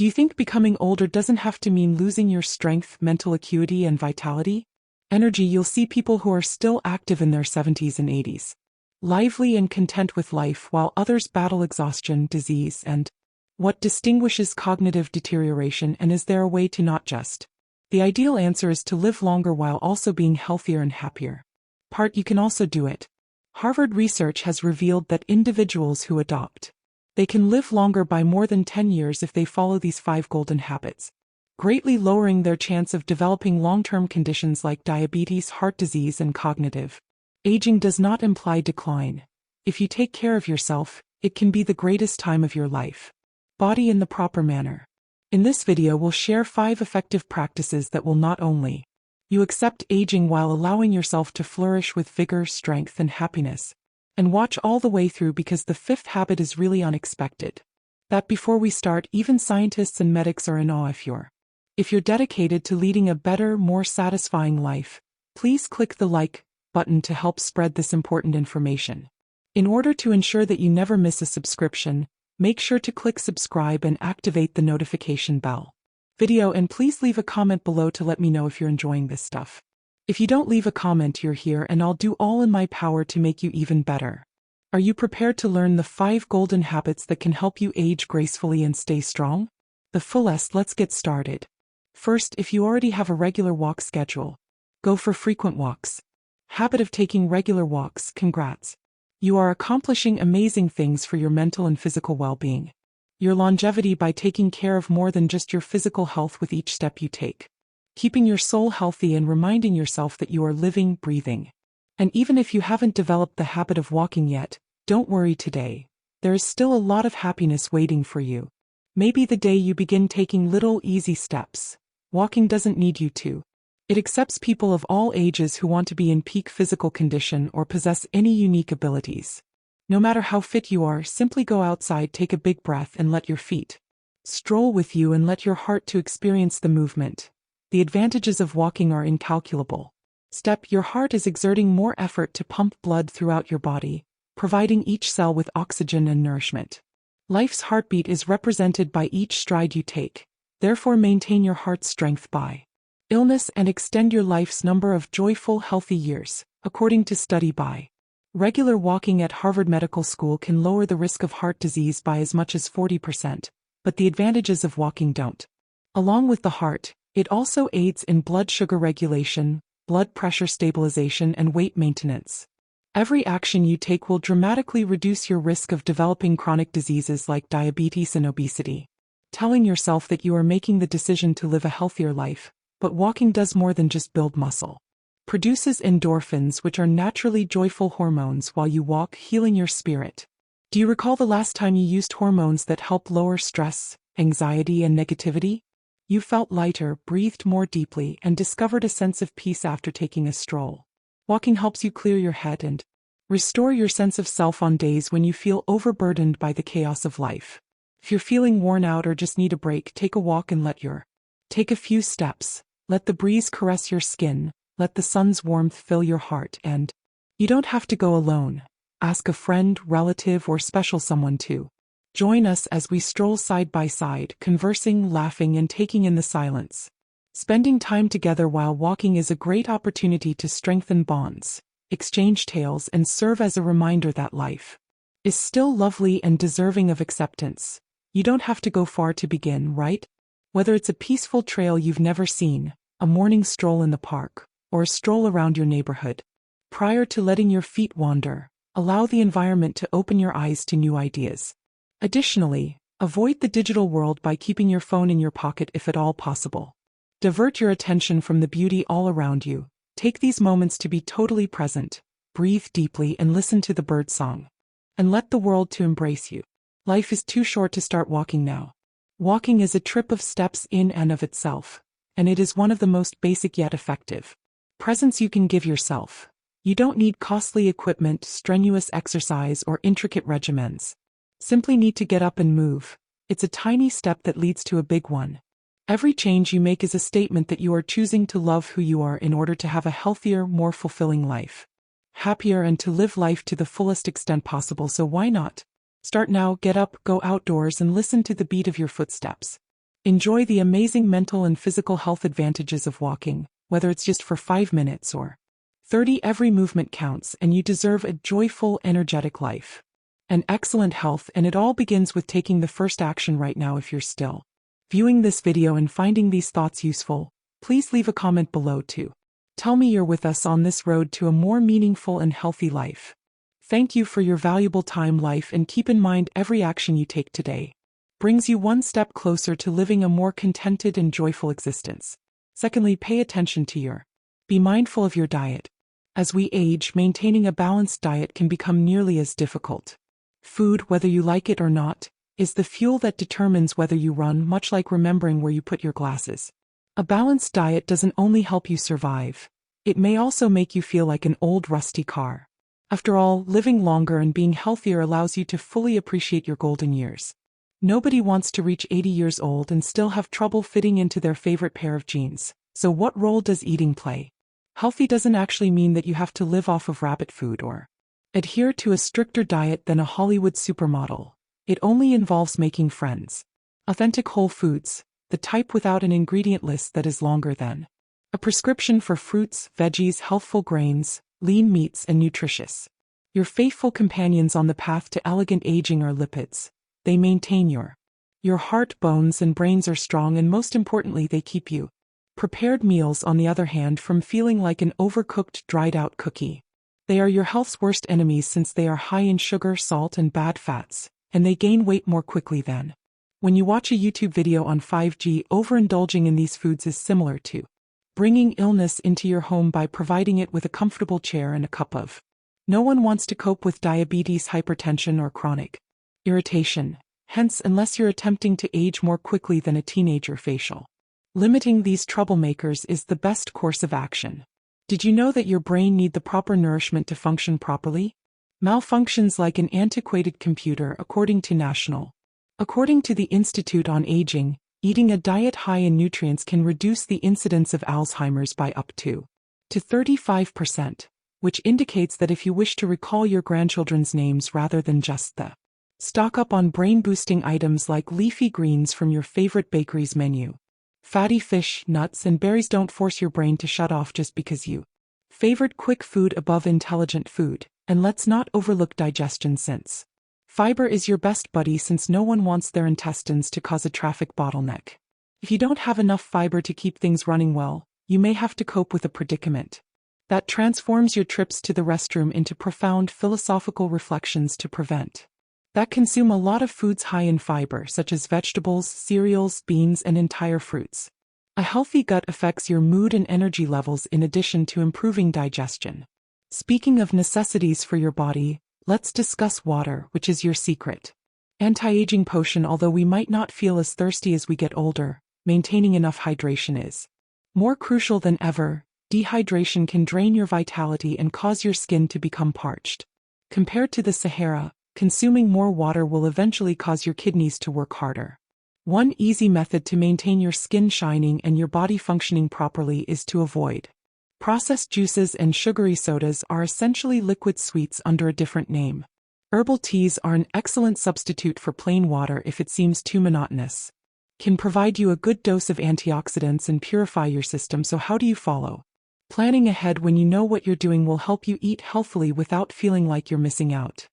Do you think becoming older doesn't have to mean losing your strength, mental acuity, and vitality? You'll see people who are still active in their 70s and 80s. Lively and content with life while others battle exhaustion, disease, and what distinguishes cognitive deterioration, and is there a way to not just? The ideal answer is to live longer while also being healthier and happier. You can also do it. Harvard research has revealed that individuals who adopt, they can live longer by more than 10 years if they follow these 5 golden habits, greatly lowering their chance of developing long-term conditions like diabetes, heart disease, and cognitive. Aging does not imply decline. If you take care of yourself, it can be the greatest time of your life. Body in the proper manner. In this video we'll share 5 effective practices that will not only you accept aging while allowing yourself to flourish with vigor, strength, and happiness. And watch all the way through because the 5th habit is really unexpected. That before we start, even scientists and medics are in awe. If you're dedicated to leading a better, more satisfying life, please click the like button to help spread this important information. In order to ensure that you never miss a subscription, make sure to click subscribe and activate the notification bell. And please leave a comment below to let me know if you're enjoying this stuff. If you don't leave a comment, you're here and I'll do all in my power to make you even better. Are you prepared to learn the 5 golden habits that can help you age gracefully and stay strong? Let's get started. First, if you already have a regular walk schedule, go for frequent walks. Habit of taking regular walks, congrats. You are accomplishing amazing things for your mental and physical well-being. Your longevity by taking care of more than just your physical health with each step you take. Keeping your soul healthy and reminding yourself that you are living, breathing. And even if you haven't developed the habit of walking yet, don't worry today. There is still a lot of happiness waiting for you. Maybe the day you begin taking little easy steps. Walking doesn't need you to. It accepts people of all ages who want to be in peak physical condition or possess any unique abilities. No matter how fit you are, simply go outside, take a big breath and let your feet stroll with you and let your heart to experience the movement. The advantages of walking are incalculable. Your heart is exerting more effort to pump blood throughout your body, providing each cell with oxygen and nourishment. Life's heartbeat is represented by each stride you take, therefore maintain your heart's strength by illness and extend your life's number of joyful, healthy years, according to study by regular walking at Harvard Medical School can lower the risk of heart disease by as much as 40%, but the advantages of walking don't. Along with the heart, it also aids in blood sugar regulation, blood pressure stabilization, and weight maintenance. Every action you take will dramatically reduce your risk of developing chronic diseases like diabetes and obesity. Telling yourself that you are making the decision to live a healthier life, but walking does more than just build muscle. Produces endorphins, which are naturally joyful hormones while you walk, healing your spirit. Do you recall the last time you used hormones that help lower stress, anxiety, and negativity? You felt lighter, breathed more deeply, and discovered a sense of peace after taking a stroll. Walking helps you clear your head and restore your sense of self on days when you feel overburdened by the chaos of life. If you're feeling worn out or just need a break, take a walk and take a few steps. Let the breeze caress your skin. Let the sun's warmth fill your heart, and you don't have to go alone. Ask a friend, relative, or special someone to join us as we stroll side by side, conversing, laughing, and taking in the silence. Spending time together while walking is a great opportunity to strengthen bonds, exchange tales, and serve as a reminder that life is still lovely and deserving of acceptance. You don't have to go far to begin, right? Whether it's a peaceful trail you've never seen, a morning stroll in the park, or a stroll around your neighborhood. Prior to letting your feet wander, allow the environment to open your eyes to new ideas. Additionally, avoid the digital world by keeping your phone in your pocket if at all possible. Divert your attention from the beauty all around you. Take these moments to be totally present, breathe deeply and listen to the bird song. And let the world to embrace you. Life is too short to start walking now. Walking is a trip of steps in and of itself, and it is one of the most basic yet effective presents you can give yourself. You don't need costly equipment, strenuous exercise, or intricate regimens. Simply need to get up and move. It's a tiny step that leads to a big one. Every change you make is a statement that you are choosing to love who you are in order to have a healthier, more fulfilling life. Happier, and to live life to the fullest extent possible, so why not? Start now, get up, go outdoors and listen to the beat of your footsteps. Enjoy the amazing mental and physical health advantages of walking, whether it's just for 5 minutes or 30. Every movement counts, and you deserve a joyful, energetic life. And excellent health, and it all begins with taking the first action right now. If you're still viewing this video and finding these thoughts useful, please leave a comment below too. Tell me you're with us on this road to a more meaningful and healthy life. Thank you for your valuable time, and keep in mind every action you take today brings you one step closer to living a more contented and joyful existence. Secondly, pay attention to be mindful of your diet. As we age, maintaining a balanced diet can become nearly as difficult. Food, whether you like it or not, is the fuel that determines whether you run, much like remembering where you put your glasses. A balanced diet doesn't only help you survive, it may also make you feel like an old rusty car. After all, living longer and being healthier allows you to fully appreciate your golden years. Nobody wants to reach 80 years old and still have trouble fitting into their favorite pair of jeans. So what role does eating play? Healthy doesn't actually mean that you have to live off of rabbit food or adhere to a stricter diet than a Hollywood supermodel. It only involves making friends. Authentic whole foods, the type without an ingredient list that is longer than a prescription for fruits, veggies, healthful grains, lean meats, and nutritious. Your faithful companions on the path to elegant aging are lipids. They maintain your heart, bones, and brains are strong, and most importantly, they keep you. Prepared meals, on the other hand, from feeling like an overcooked, dried-out cookie. They are your health's worst enemies since they are high in sugar, salt, and bad fats, and they gain weight more quickly than when you watch a YouTube video on 5G. Overindulging in these foods is similar to bringing illness into your home by providing it with a comfortable chair and a cup of. No one wants to cope with diabetes, hypertension, or chronic irritation. Hence, unless you're attempting to age more quickly than a teenager, facial limiting these troublemakers is the best course of action. Did you know that your brain needs the proper nourishment to function properly? Malfunctions like an antiquated computer, according to the Institute on Aging. Eating a diet high in nutrients can reduce the incidence of Alzheimer's by up to 35%, which indicates that if you wish to recall your grandchildren's names rather than just stock up on brain-boosting items like leafy greens from your favorite bakery's menu. Fatty fish, nuts, and berries. Don't force your brain to shut off just because you favored quick food above intelligent food, and let's not overlook digestion, since fiber is your best buddy, since no one wants their intestines to cause a traffic bottleneck. If you don't have enough fiber to keep things running well, you may have to cope with a predicament that transforms your trips to the restroom into profound philosophical reflections to prevent that. Consume a lot of foods high in fiber, such as vegetables, cereals, beans, and entire fruits. A healthy gut affects your mood and energy levels in addition to improving digestion. Speaking of necessities for your body, let's discuss water, which is your secret anti-aging potion. Although we might not feel as thirsty as we get older, maintaining enough hydration is more crucial than ever. Dehydration can drain your vitality and cause your skin to become parched. Compared to the Sahara, consuming more water will eventually cause your kidneys to work harder. One easy method to maintain your skin shining and your body functioning properly is to avoid processed juices and sugary sodas. Are essentially liquid sweets under a different name. Herbal teas are an excellent substitute for plain water if it seems too monotonous. Can provide you a good dose of antioxidants and purify your system. So how do you follow? Planning ahead when you know what you're doing will help you eat healthily without feeling like you're missing out.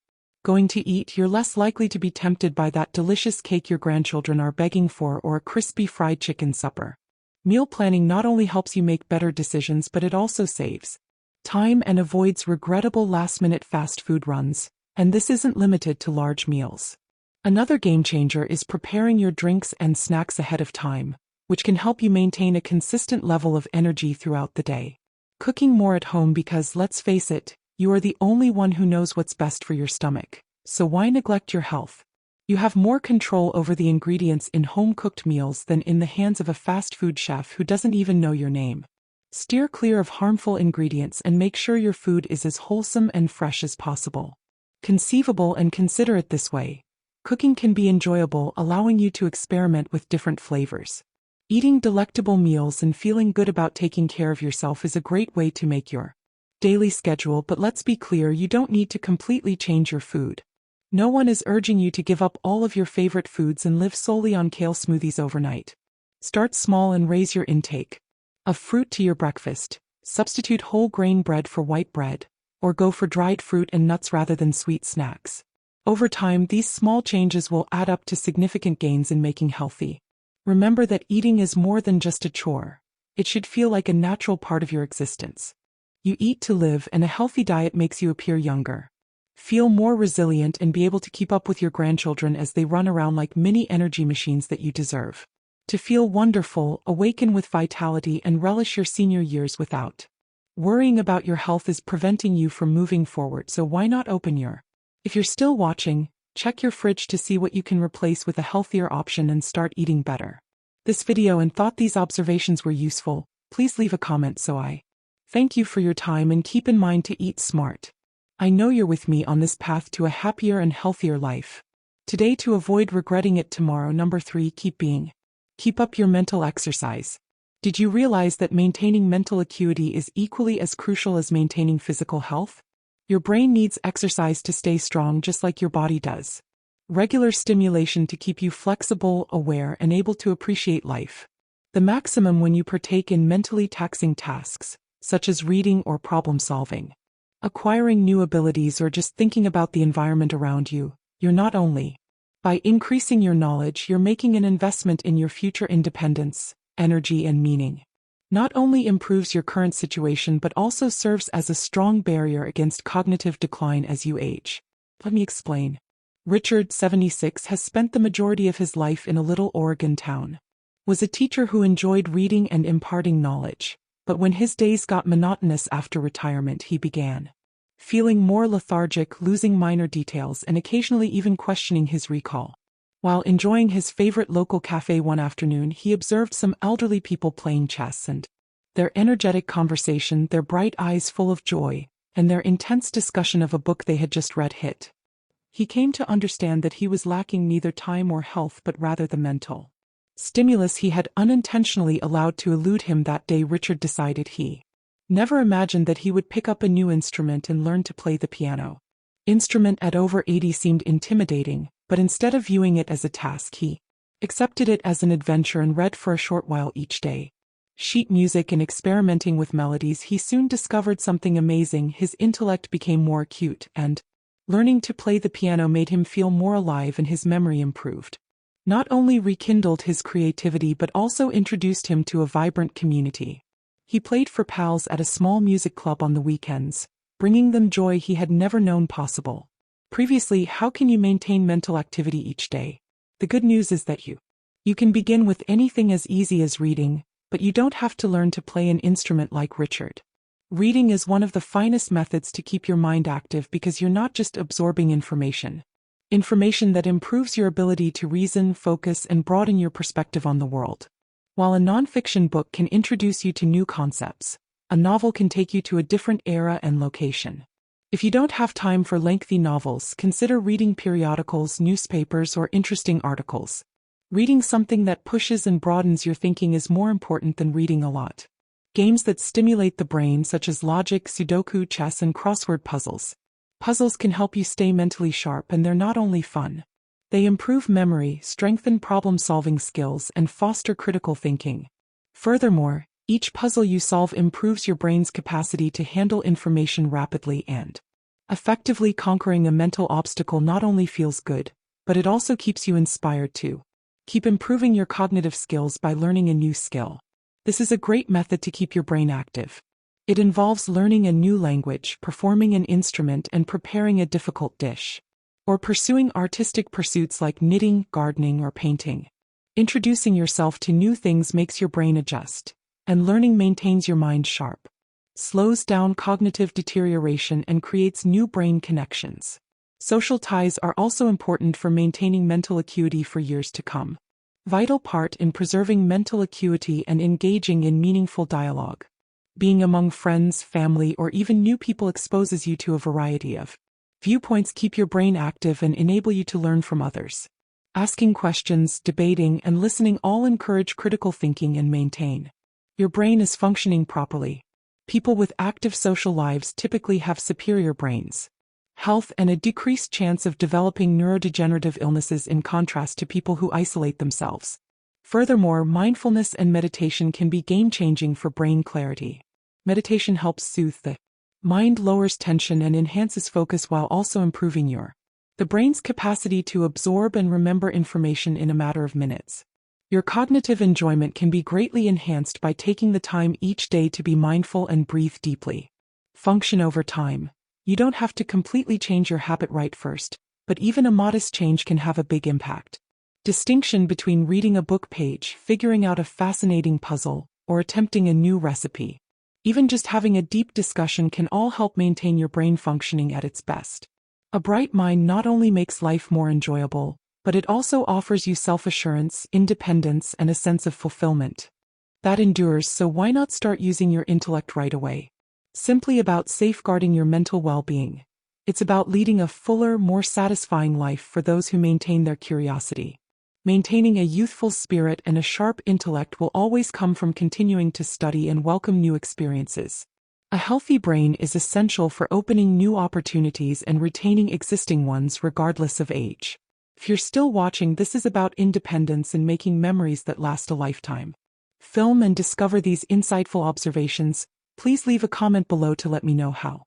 Going to eat, you're less likely to be tempted by that delicious cake your grandchildren are begging for or a crispy fried chicken supper. Meal planning not only helps you make better decisions, but it also saves time and avoids regrettable last-minute fast food runs, and this isn't limited to large meals. Another game changer is preparing your drinks and snacks ahead of time, which can help you maintain a consistent level of energy throughout the day. Cooking more at home, because let's face it, you are the only one who knows what's best for your stomach, so why neglect your health? You have more control over the ingredients in home-cooked meals than in the hands of a fast food chef who doesn't even know your name. Steer clear of harmful ingredients and make sure your food is as wholesome and fresh as possible. Conceivable and consider it this way. Cooking can be enjoyable, allowing you to experiment with different flavors. Eating delectable meals and feeling good about taking care of yourself is a great way to make your daily schedule, but let's be clear, you don't need to completely change your food No one is urging you to give up all of your favorite foods and live solely on kale smoothies overnight. Start small and raise your intake of fruit to your breakfast. Substitute whole grain bread for white bread, or go for dried fruit and nuts rather than sweet snacks. Over time, these small changes will add up to significant gains in making healthy. Remember that eating is more than just a chore. It should feel like a natural part of your existence. You eat to live, and a healthy diet makes you appear younger, feel more resilient, and be able to keep up with your grandchildren as they run around like mini energy machines that you deserve. To feel wonderful, awaken with vitality, and relish your senior years without worrying about your health is preventing you from moving forward, so why not open your... If you're still watching, check your fridge to see what you can replace with a healthier option and start eating better. This video and thought these observations were useful. Please leave a comment so I thank you for your time, and keep in mind to eat smart. I know you're with me on this path to a happier and healthier life. Today, to avoid regretting it tomorrow. Number 3, keep up your mental exercise. Did you realize that maintaining mental acuity is equally as crucial as maintaining physical health? Your brain needs exercise to stay strong, just like your body does. Regular stimulation to keep you flexible, aware, and able to appreciate life. The maximum when you partake in mentally taxing tasks, such as reading or problem solving, acquiring new abilities, or just thinking about the environment around you. You're not only by increasing your knowledge, you're making an investment in your future independence, energy, and meaning. Not only improves your current situation but also serves as a strong barrier against cognitive decline as you age. Let me explain. Richard, 76, has spent the majority of his life in a little Oregon town. Was a teacher who enjoyed reading and imparting knowledge, but when his days got monotonous after retirement, he began feeling more lethargic, losing minor details, and occasionally even questioning his recall. While enjoying his favorite local cafe one afternoon, he observed some elderly people playing chess, and their energetic conversation, their bright eyes full of joy, and their intense discussion of a book they had just read hit. He came to understand that he was lacking neither time or health, but rather the mental stimulus he had unintentionally allowed to elude him that day. Richard decided he never imagined that he would pick up a new instrument and learn to play the piano. Instrument at over 80 seemed intimidating, but instead of viewing it as a task, he accepted it as an adventure and read for a short while each day. Sheet music and experimenting with melodies, he soon discovered something amazing. His intellect became more acute, and learning to play the piano made him feel more alive, and his memory improved. Not only rekindled his creativity but also introduced him to a vibrant community. He played for pals at a small music club on the weekends, bringing them joy he had never known possible. Previously, how can you maintain mental activity each day? The good news is that you can begin with anything as easy as reading, but you don't have to learn to play an instrument like Richard. Reading is one of the finest methods to keep your mind active because you're not just absorbing information that improves your ability to reason, focus, and broaden your perspective on the world. While a nonfiction book can introduce you to new concepts, a novel can take you to a different era and location. If you don't have time for lengthy novels, consider reading periodicals, newspapers, or interesting articles. Reading something that pushes and broadens your thinking is more important than reading a lot. Games that stimulate the brain, such as logic, Sudoku, chess, and crossword puzzles. Puzzles can help you stay mentally sharp, and they're not only fun. They improve memory, strengthen problem-solving skills, and foster critical thinking. Furthermore, each puzzle you solve improves your brain's capacity to handle information rapidly and effectively. Conquering a mental obstacle not only feels good, but it also keeps you inspired to keep improving your cognitive skills by learning a new skill. This is a great method to keep your brain active. It involves learning a new language, performing an instrument, and preparing a difficult dish, or pursuing artistic pursuits like knitting, gardening, or painting. Introducing yourself to new things makes your brain adjust, and learning maintains your mind sharp, slows down cognitive deterioration, and creates new brain connections. Social ties are also important for maintaining mental acuity for years to come. Vital part in preserving mental acuity and engaging in meaningful dialogue. Being among friends, family, or even new people exposes you to a variety of viewpoints, keep your brain active, and enable you to learn from others. Asking questions, debating, and listening all encourage critical thinking and maintain your brain is functioning properly. People with active social lives typically have superior brains. health, and a decreased chance of developing neurodegenerative illnesses in contrast to people who isolate themselves. Furthermore, mindfulness and meditation can be game-changing for brain clarity. Meditation helps soothe the mind, lowers tension, and enhances focus while also improving the brain's capacity to absorb and remember information in a matter of minutes. Your cognitive enjoyment can be greatly enhanced by taking the time each day to be mindful and breathe deeply. Function over time. You don't have to completely change your habit right first, but even a modest change can have a big impact. Distinction between reading a book page, figuring out a fascinating puzzle, or attempting a new recipe. Even just having a deep discussion can all help maintain your brain functioning at its best. A bright mind not only makes life more enjoyable, but it also offers you self-assurance, independence, and a sense of fulfillment that endures, so why not start using your intellect right away? Simply about safeguarding your mental well-being. It's about leading a fuller, more satisfying life for those who maintain their curiosity. Maintaining a youthful spirit and a sharp intellect will always come from continuing to study and welcome new experiences. A healthy brain is essential for opening new opportunities and retaining existing ones regardless of age. If you're still watching, this is about independence and making memories that last a lifetime. Film and discover these insightful observations. Please leave a comment below to let me know how.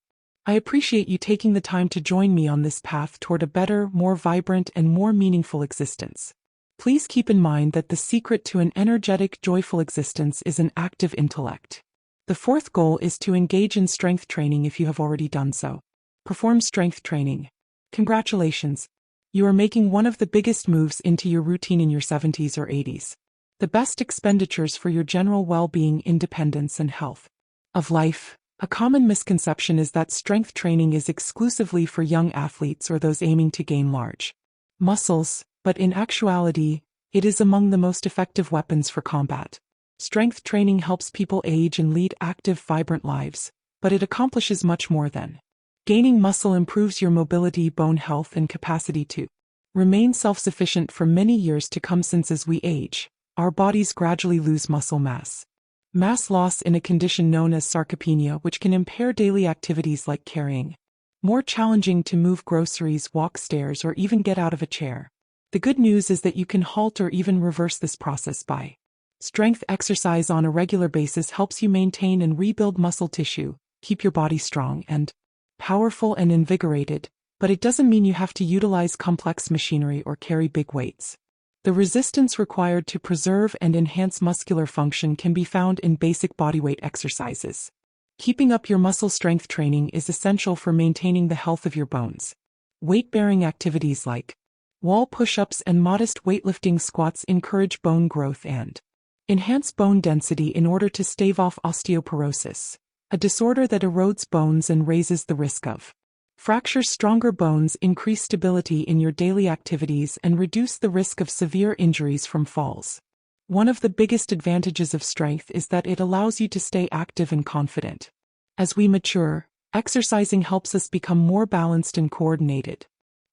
I appreciate you taking the time to join me on this path toward a better, more vibrant, and more meaningful existence. Please keep in mind that the secret to an energetic, joyful existence is an active intellect. The fourth goal is to engage in strength training if you have already done so. Perform strength training. Congratulations! You are making one of the biggest moves into your routine in your 70s or 80s. The best expenditures for your general well-being, independence, and health of life. A common misconception is that strength training is exclusively for young athletes or those aiming to gain large muscles, but in actuality, it is among the most effective weapons for combat. Strength training helps people age and lead active, vibrant lives, but it accomplishes much more than gaining muscle. Improves your mobility, bone health, and capacity to remain self-sufficient for many years to come, since as we age, our bodies gradually lose muscle mass. Mass loss in a condition known as sarcopenia, which can impair daily activities like carrying more challenging to move groceries, walk stairs, or even get out of a chair. The good news is that you can halt or even reverse this process by strength exercise on a regular basis. Helps you maintain and rebuild muscle tissue, keep your body strong and powerful and invigorated, but it doesn't mean you have to utilize complex machinery or carry big weights. The resistance required to preserve and enhance muscular function can be found in basic bodyweight exercises. Keeping up your muscle strength training is essential for maintaining the health of your bones. Weight-bearing activities like wall push-ups and modest weightlifting squats encourage bone growth and enhance bone density in order to stave off osteoporosis, a disorder that erodes bones and raises the risk of fractures. Stronger bones increase stability in your daily activities and reduce the risk of severe injuries from falls. One of the biggest advantages of strength is that it allows you to stay active and confident. As we mature, exercising helps us become more balanced and coordinated.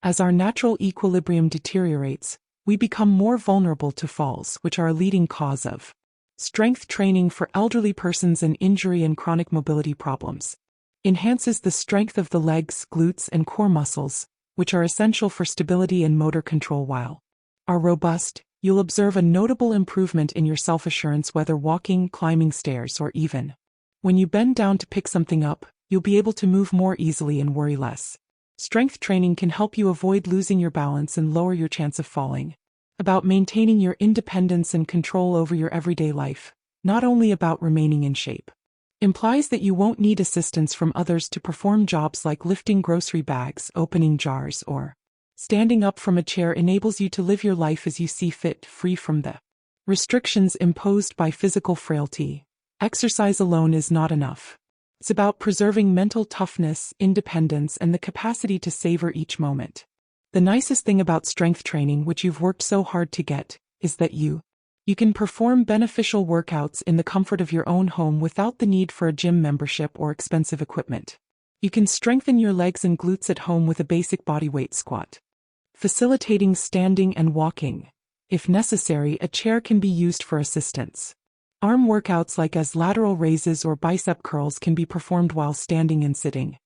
As our natural equilibrium deteriorates, we become more vulnerable to falls, which are a leading cause of strength training for elderly persons and injury and chronic mobility problems. Enhances the strength of the legs, glutes, and core muscles, which are essential for stability and motor control. While are robust, you'll observe a notable improvement in your self-assurance, whether walking, climbing stairs, or even when you bend down to pick something up, you'll be able to move more easily and worry less. Strength training can help you avoid losing your balance and lower your chance of falling. About maintaining your independence and control over your everyday life, not only about remaining in shape. Implies that you won't need assistance from others to perform jobs like lifting grocery bags, opening jars, or standing up from a chair. Enables you to live your life as you see fit, free from the restrictions imposed by physical frailty. Exercise alone is not enough. It's about preserving mental toughness, independence, and the capacity to savor each moment. The nicest thing about strength training, which you've worked so hard to get, is that you can perform beneficial workouts in the comfort of your own home without the need for a gym membership or expensive equipment. You can strengthen your legs and glutes at home with a basic bodyweight squat. Facilitating standing and walking. If necessary, a chair can be used for assistance. Arm workouts like as lateral raises or bicep curls can be performed while standing and sitting.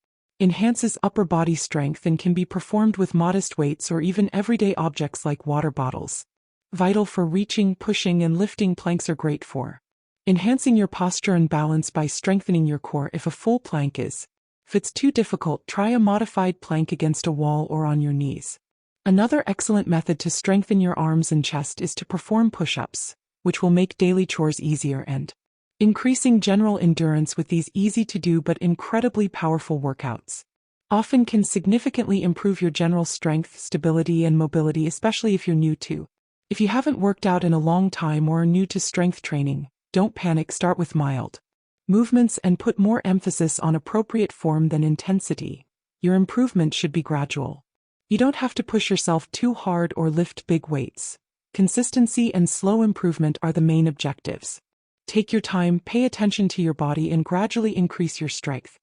enhances upper body strength and can be performed with modest weights or even everyday objects like water bottles. Vital for reaching, pushing, and lifting. Planks are great for enhancing your posture and balance by strengthening your core. If a full plank is if it's too difficult, try a modified plank against a wall or on your knees. Another excellent method to strengthen your arms and chest is to perform push-ups, which will make daily chores easier and increasing general endurance. With these easy-to-do but incredibly powerful workouts often can significantly improve your general strength, stability, and mobility, especially if you're new to. If you haven't worked out in a long time or are new to strength training, don't panic. Start with mild movements and put more emphasis on appropriate form than intensity. Your improvement should be gradual. You don't have to push yourself too hard or lift big weights. Consistency and slow improvement are the main objectives. Take your time, pay attention to your body, and gradually increase your strength.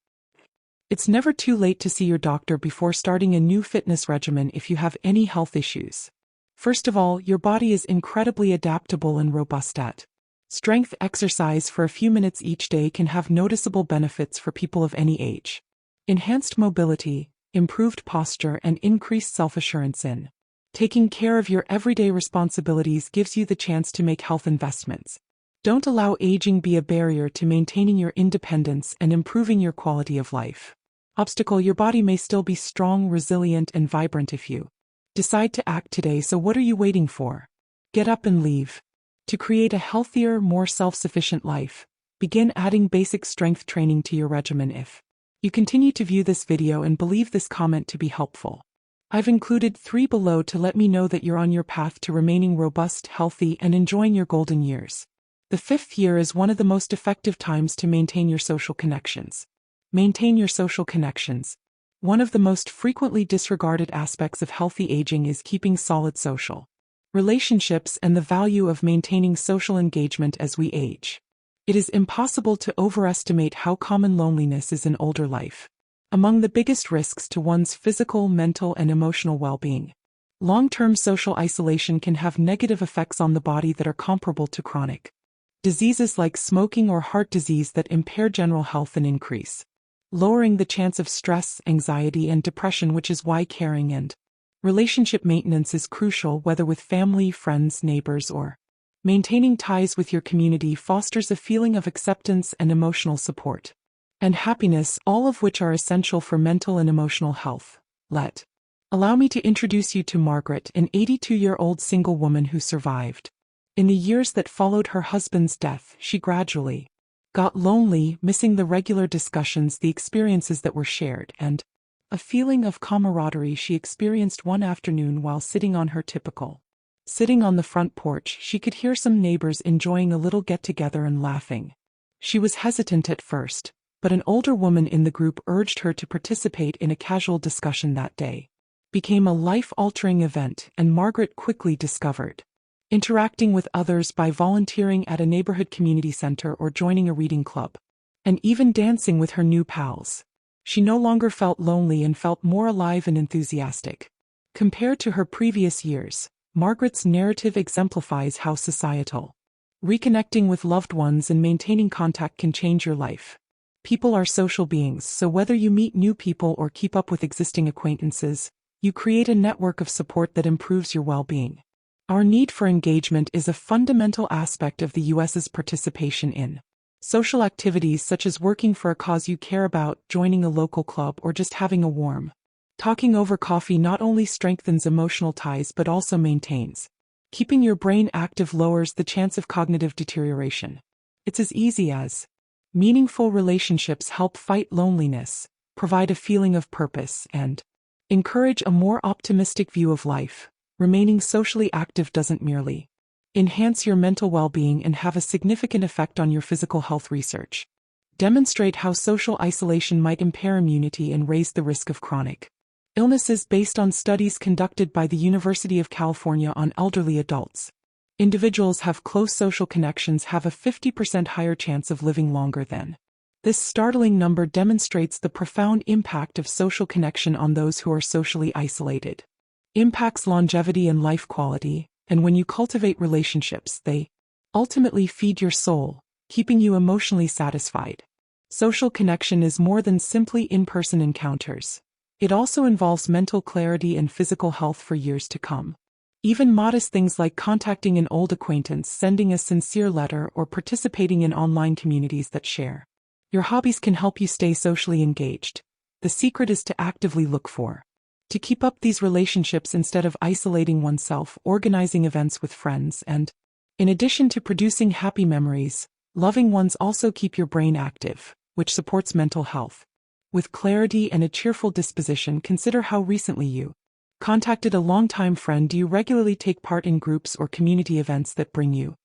It's never too late to see your doctor before starting a new fitness regimen if you have any health issues. First of all, your body is incredibly adaptable and robust at strength. Exercise for a few minutes each day can have noticeable benefits for people of any age. Enhanced mobility, improved posture, and increased self-assurance in taking care of your everyday responsibilities gives you the chance to make health investments. Don't allow aging be a barrier to maintaining your independence and improving your quality of life. Obstacle: your body may still be strong, resilient, and vibrant if you decide to act today. So what are you waiting for? Get up and leave. To create a healthier, more self-sufficient life, begin adding basic strength training to your regimen. If you continue to view this video and believe this comment to be helpful, I've included 3 below to let me know that you're on your path to remaining robust, healthy, and enjoying your golden years. The 5th year is one of the most effective times to maintain your social connections. Maintain your social connections. One of the most frequently disregarded aspects of healthy aging is keeping solid social relationships and the value of maintaining social engagement as we age. It is impossible to overestimate how common loneliness is in older life. Among the biggest risks to one's physical, mental, and emotional well-being, long-term social isolation can have negative effects on the body that are comparable to chronic diseases like smoking or heart disease that impair general health and increase lowering the chance of stress, anxiety, and depression, which is why caring and relationship maintenance is crucial. Whether with family, friends, neighbors, or maintaining ties with your community fosters a feeling of acceptance and emotional support and happiness, all of which are essential for mental and emotional health. Allow me to introduce you to Margaret, an 82-year-old single woman who survived. In the years that followed her husband's death, she gradually got lonely, missing the regular discussions, the experiences that were shared, and a feeling of camaraderie she experienced one afternoon while sitting on the front porch. She could hear some neighbors enjoying a little get-together and laughing. She was hesitant at first, but an older woman in the group urged her to participate in a casual discussion. That day became a life-altering event, and Margaret quickly discovered interacting with others by volunteering at a neighborhood community center or joining a reading club, and even dancing with her new pals. She no longer felt lonely and felt more alive and enthusiastic. Compared to her previous years, Margaret's narrative exemplifies how societal reconnecting with loved ones and maintaining contact can change your life. People are social beings, so whether you meet new people or keep up with existing acquaintances, you create a network of support that improves your well-being. Our need for engagement is a fundamental aspect of the U.S.'s participation in social activities such as working for a cause you care about, joining a local club, or just having a warm talking over coffee not only strengthens emotional ties but also maintains keeping your brain active, lowers the chance of cognitive deterioration. It's as easy as meaningful relationships help fight loneliness, provide a feeling of purpose, and encourage a more optimistic view of life. Remaining socially active doesn't merely enhance your mental well-being and have a significant effect on your physical health. Research demonstrate how social isolation might impair immunity and raise the risk of chronic illnesses based on studies conducted by the University of California on elderly adults. Individuals have close social connections have a 50% higher chance of living longer than. This startling number demonstrates the profound impact of social connection on those who are socially isolated. Impacts longevity and life quality, and when you cultivate relationships, they ultimately feed your soul, keeping you emotionally satisfied. Social connection is more than simply in-person encounters. It also involves mental clarity and physical health for years to come. Even modest things like contacting an old acquaintance, sending a sincere letter, or participating in online communities that share your hobbies can help you stay socially engaged. The secret is to actively look for to keep up these relationships instead of isolating oneself, organizing events with friends, and, in addition to producing happy memories, loving ones also keep your brain active, which supports mental health. With clarity and a cheerful disposition, consider how recently you contacted a longtime friend. Do you regularly take part in groups or community events that bring you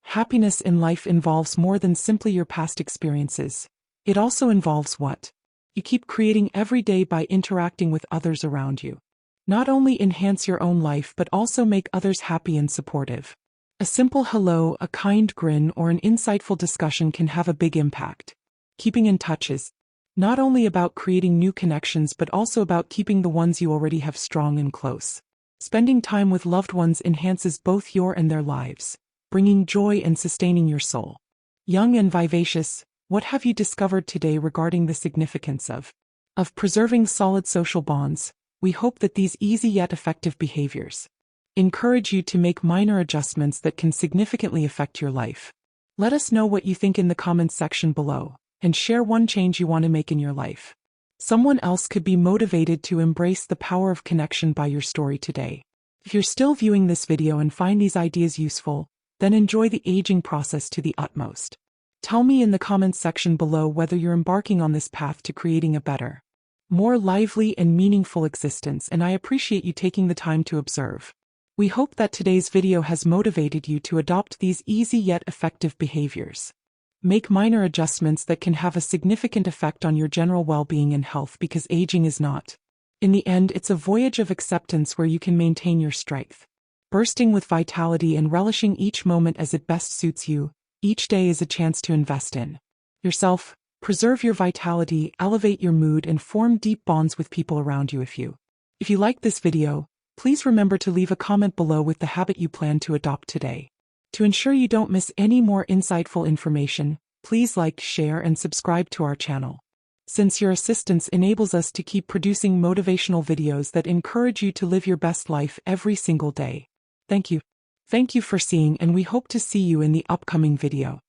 happiness? In life involves more than simply your past experiences. It also involves what you keep creating every day by interacting with others around you. Not only enhance your own life but also make others happy and supportive. A simple hello, a kind grin, or an insightful discussion can have a big impact. Keeping in touch is not only about creating new connections but also about keeping the ones you already have strong and close. Spending time with loved ones enhances both your and their lives, bringing joy and sustaining your soul. Young and vivacious, what have you discovered today regarding the significance of preserving solid social bonds? We hope that these easy yet effective behaviors encourage you to make minor adjustments that can significantly affect your life. Let us know what you think in the comments section below, and share one change you want to make in your life. Someone else could be motivated to embrace the power of connection by your story today. If you're still viewing this video and find these ideas useful, then enjoy the aging process to the utmost. Tell me in the comments section below whether you're embarking on this path to creating a better, more lively and meaningful existence, and I appreciate you taking the time to observe. We hope that today's video has motivated you to adopt these easy yet effective behaviors. Make minor adjustments that can have a significant effect on your general well-being and health, because aging is not, in the end, it's a voyage of acceptance where you can maintain your strength, bursting with vitality and relishing each moment as it best suits you. Each day is a chance to invest in yourself, preserve your vitality, elevate your mood, and form deep bonds with people around you. If you like this video, please remember to leave a comment below with the habit you plan to adopt today. To ensure you don't miss any more insightful information, please like, share, and subscribe to our channel, since your assistance enables us to keep producing motivational videos that encourage you to live your best life every single day. Thank you. Thank you for seeing, and we hope to see you in the upcoming video.